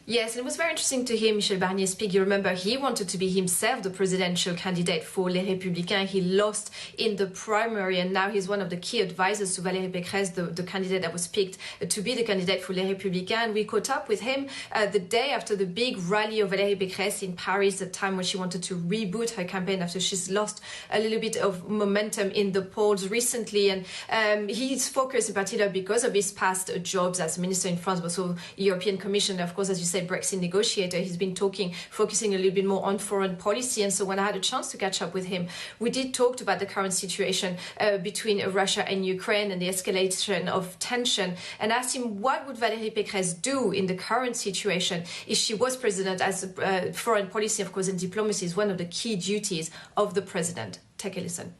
Yes, it was very interesting to hear Michel Barnier speak. You remember he wanted to be himself the presidential candidate for Les Républicains. He lost in the primary, and now he's one of the key advisors to Valerie Pecresse, the candidate that was picked to be the candidate for Les Républicains. And we caught up with him the day after the big rally of Valerie Pecresse in Paris, the time when she wanted to reboot her campaign after she's lost a little bit of momentum in the polls recently. And he's focused in particular because of his past jobs as minister in France, but also European Commissioner, of course, as you said, Brexit negotiator. He's been focusing a little bit more on foreign policy. And so when I had a chance to catch up with him, we did talk about the current situation between Russia and Ukraine and the escalation of tension, and asked him what would Valérie Pécresse do in the current situation if she was president, as foreign policy, of course, and diplomacy is one of the key duties of the president. Take a listen.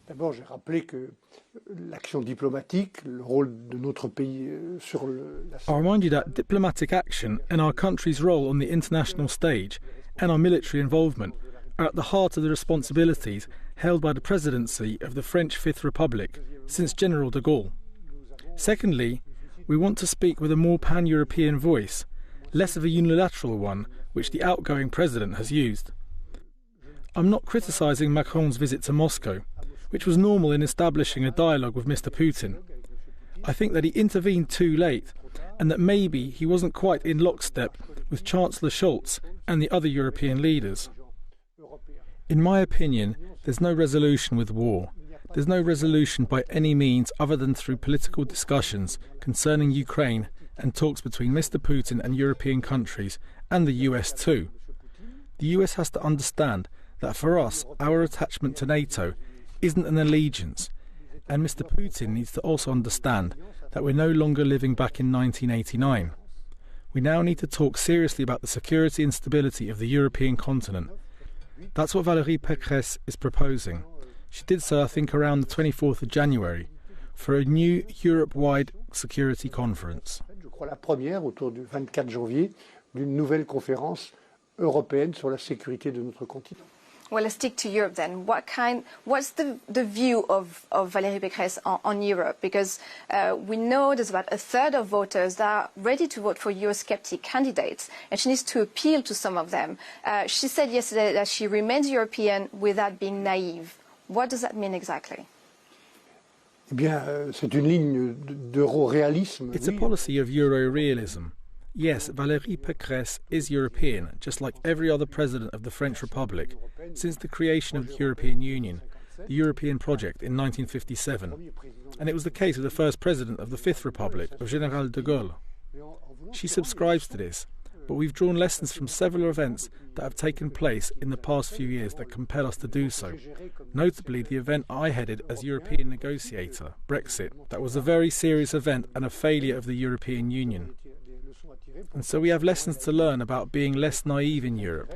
D'abord, j'ai rappelé que l'action diplomatique, le rôle de notre pays sur la... I'll remind you that diplomatic action and our country's role on the international stage and our military involvement are at the heart of the responsibilities held by the presidency of the French Fifth Republic since General de Gaulle. Secondly, we want to speak with a more pan-European voice, less of a unilateral one which the outgoing president has used. I'm not criticising Macron's visit to Moscow, which was normal in establishing a dialogue with Mr. Putin. I think that he intervened too late, and that maybe he wasn't quite in lockstep with Chancellor Scholz and the other European leaders. In my opinion, there's no resolution with war. There's no resolution by any means other than through political discussions concerning Ukraine and talks between Mr. Putin and European countries, and the US too. The US has to understand that for us, our attachment to NATO isn't an allegiance, and Mr. Putin needs to also understand that we're no longer living back in 1989. We now need to talk seriously about the security and stability of the European continent. That's what Valerie Pecresse is proposing. She did so, I think, around the 24th of January for a new Europe-wide security conference. Je crois la première, autour du 24 janvier, d'une nouvelle conférence européenne sur la sécurité de notre continent. Well, let's stick to Europe then. What's the view of Valérie Pecresse on Europe? Because we know there's about a third of voters that are ready to vote for Eurosceptic candidates, and she needs to appeal to some of them. She said yesterday that she remains European without being naive. What does that mean exactly? Eh bien, c'est une ligne d'euro-réalisme. It's a policy of Euro-realism. Yes, Valérie Pecresse is European, just like every other president of the French Republic, since the creation of the European Union, the European project in 1957. And it was the case with the first president of the Fifth Republic, of General de Gaulle. She subscribes to this, but we've drawn lessons from several events that have taken place in the past few years that compel us to do so. Notably, the event I headed as European negotiator, Brexit, that was a very serious event and a failure of the European Union. And so we have lessons to learn about being less naive in Europe,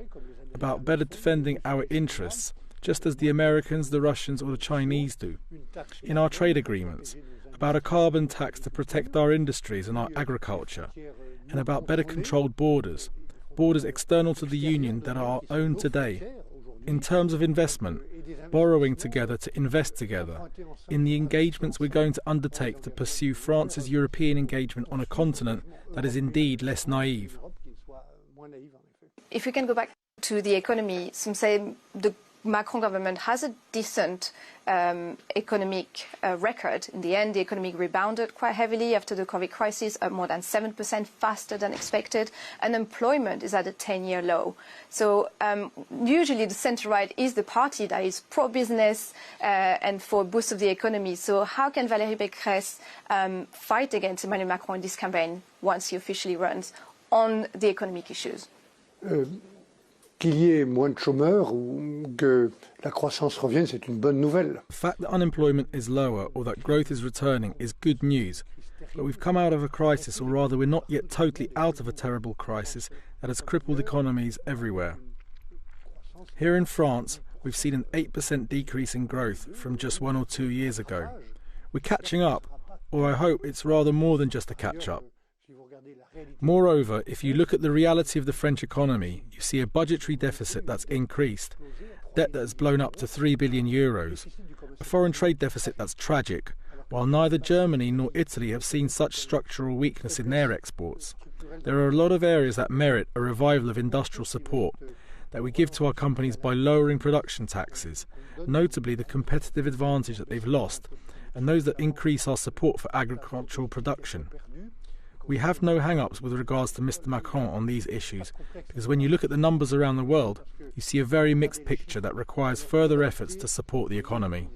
about better defending our interests, just as the Americans, the Russians or the Chinese do, in our trade agreements, about a carbon tax to protect our industries and our agriculture, and about better controlled borders external to the Union that are our own today. In terms of investment, borrowing together to invest together, in the engagements we're going to undertake to pursue France's European engagement on a continent that is indeed less naive. If we can go back to the economy, some say the Macron government has a decent economic record. In the end, the economy rebounded quite heavily after the COVID crisis, up more than 7% faster than expected. Unemployment is at a 10-year low. So usually the centre-right is the party that is pro-business and for a boost of the economy. So how can Valérie Pecresse fight against Emmanuel Macron in this campaign once he officially runs on the economic issues? Qu'il y ait moins de chômeurs ou que la croissance revienne, c'est une bonne nouvelle. The fact that unemployment is lower or that growth is returning is good news. But we've come out of a crisis, or rather we're not yet totally out of a terrible crisis that has crippled economies everywhere. Here in France, we've seen an 8% decrease in growth from just 1 or 2 years ago. We're catching up, or I hope it's rather more than just a catch-up. Moreover, if you look at the reality of the French economy, you see a budgetary deficit that's increased, debt that has blown up to 3 billion euros, a foreign trade deficit that's tragic, while neither Germany nor Italy have seen such structural weakness in their exports. There are a lot of areas that merit a revival of industrial support that we give to our companies by lowering production taxes, notably the competitive advantage that they've lost, and those that increase our support for agricultural production. We have no hang-ups with regards to Mr. Macron on these issues, because when you look at the numbers around the world, you see a very mixed picture that requires further efforts to support the economy.